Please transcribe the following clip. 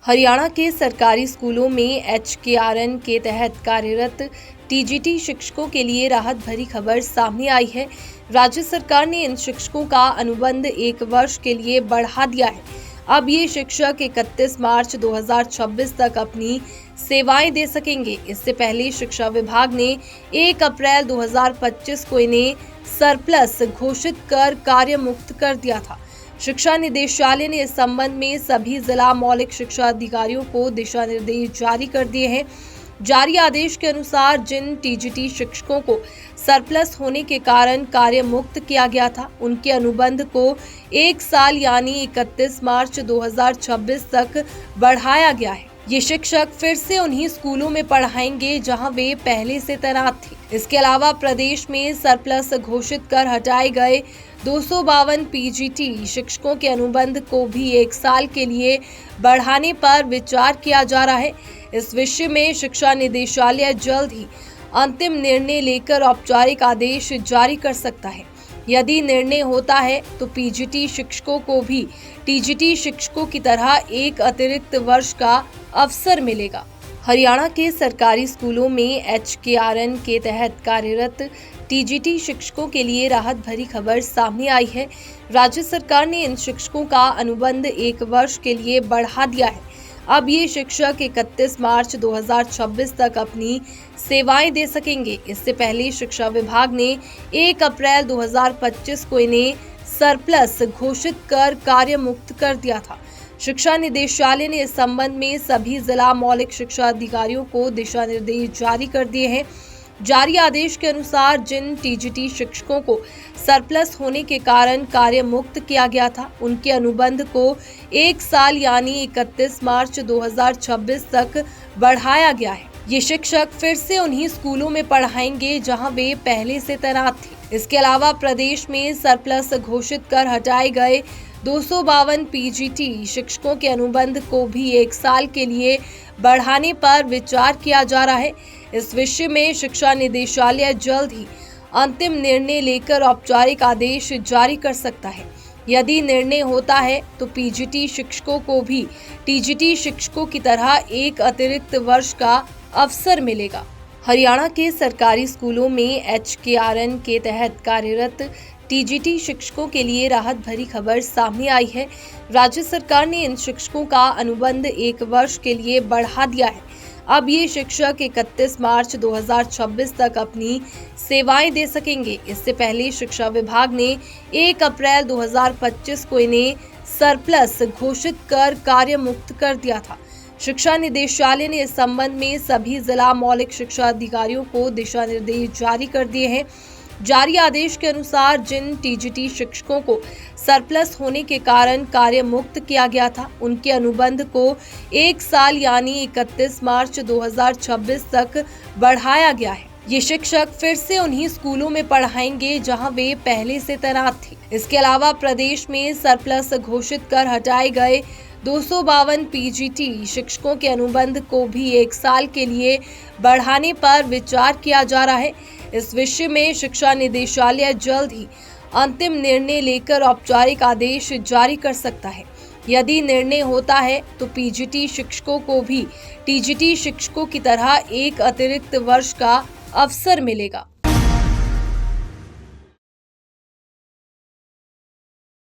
हरियाणा के सरकारी स्कूलों में HKRN के तहत कार्यरत TGT शिक्षकों के लिए राहत भरी खबर सामने आई है। राज्य सरकार ने इन शिक्षकों का अनुबंध 1 वर्ष के लिए बढ़ा दिया है। अब ये शिक्षक 31 मार्च 2026 तक अपनी सेवाएं दे सकेंगे। इससे पहले शिक्षा विभाग ने 1 अप्रैल 2025 को इन्हें सरप्लस घोषित कर कार्य मुक्त कर दिया था। शिक्षा निदेशालय ने इस संबंध में सभी जिला मौलिक शिक्षा अधिकारियों को दिशा निर्देश जारी कर दिए हैं। जारी आदेश के अनुसार जिन TGT शिक्षकों को सरप्लस होने के कारण कार्य मुक्त किया गया था, उनके अनुबंध को 1 साल यानी 31 मार्च 2026 तक बढ़ाया गया है। ये शिक्षक फिर से उन्हीं स्कूलों में पढ़ाएंगे जहां वे पहले से तैनात थे। इसके अलावा प्रदेश में सरप्लस घोषित कर हटाए गए 252 PGT शिक्षकों के अनुबंध को भी 1 साल के लिए बढ़ाने पर विचार किया जा रहा है। इस विषय में शिक्षा निदेशालय जल्द ही अंतिम निर्णय लेकर औपचारिक आदेश जारी कर सकता है। यदि निर्णय होता है तो PGT शिक्षकों को भी TGT शिक्षकों की तरह एक अतिरिक्त वर्ष का अवसर मिलेगा। हरियाणा के सरकारी स्कूलों में HKRN के तहत कार्यरत TGT शिक्षकों के लिए राहत भरी खबर सामने आई है। राज्य सरकार ने इन शिक्षकों का अनुबंध 1 वर्ष के लिए बढ़ा दिया है। अब ये शिक्षक 31 मार्च 2026 तक अपनी सेवाएं दे सकेंगे। इससे पहले शिक्षा विभाग ने 1 अप्रैल 2025 को इन्हें सरप्लस घोषित कर कार्य मुक्त कर दिया था। शिक्षा निदेशालय ने इस संबंध में सभी जिला मौलिक शिक्षा अधिकारियों को दिशा निर्देश जारी कर दिए हैं। जारी आदेश के अनुसार जिन TGT शिक्षकों को सरप्लस होने के कारण कार्य मुक्त किया गया था, उनके अनुबंध को 1 साल यानी 31 मार्च 2026 तक बढ़ाया गया है। ये शिक्षक फिर से उन्हीं स्कूलों में पढ़ाएंगे जहां वे पहले से तैनात थे। इसके अलावा प्रदेश में सरप्लस घोषित कर हटाए गए 252 PGT शिक्षकों के अनुबंध को भी 1 साल के लिए बढ़ाने पर विचार किया जा रहा है। इस विषय में शिक्षा निदेशालय जल्द ही अंतिम निर्णय लेकर औपचारिक आदेश जारी कर सकता है। यदि निर्णय होता है तो PGT शिक्षकों को भी TGT शिक्षकों की तरह एक अतिरिक्त वर्ष का अवसर मिलेगा। हरियाणा के सरकारी स्कूलों में HKRN के तहत कार्यरत TGT शिक्षकों के लिए राहत भरी खबर सामने आई है। राज्य सरकार ने इन शिक्षकों का अनुबंध 1 वर्ष के लिए बढ़ा दिया है। अब ये शिक्षक 31 मार्च 2026 तक अपनी सेवाएं दे सकेंगे। इससे पहले शिक्षा विभाग ने 1 अप्रैल 2025 को इन्हें सरप्लस घोषित कर कार्य मुक्त कर दिया था। शिक्षा निदेशालय ने इस संबंध में सभी जिला मौलिक शिक्षा अधिकारियों को दिशा निर्देश जारी कर दिए हैं। जारी आदेश के अनुसार जिन TGT शिक्षकों को सरप्लस होने के कारण कार्य मुक्त किया गया था, उनके अनुबंध को 1 साल यानी 31 मार्च 2026 तक बढ़ाया गया है। ये शिक्षक फिर से उन्हीं स्कूलों में पढ़ाएंगे जहां वे पहले से तैनात थे। इसके अलावा प्रदेश में सरप्लस घोषित कर हटाए गए 252 PGT शिक्षकों के अनुबंध को भी 1 साल के लिए बढ़ाने पर विचार किया जा रहा है। इस विषय में शिक्षा निदेशालय जल्द ही अंतिम निर्णय लेकर औपचारिक आदेश जारी कर सकता है। यदि निर्णय होता है तो PGT शिक्षकों को भी TGT शिक्षकों की तरह एक अतिरिक्त वर्ष का अवसर मिलेगा।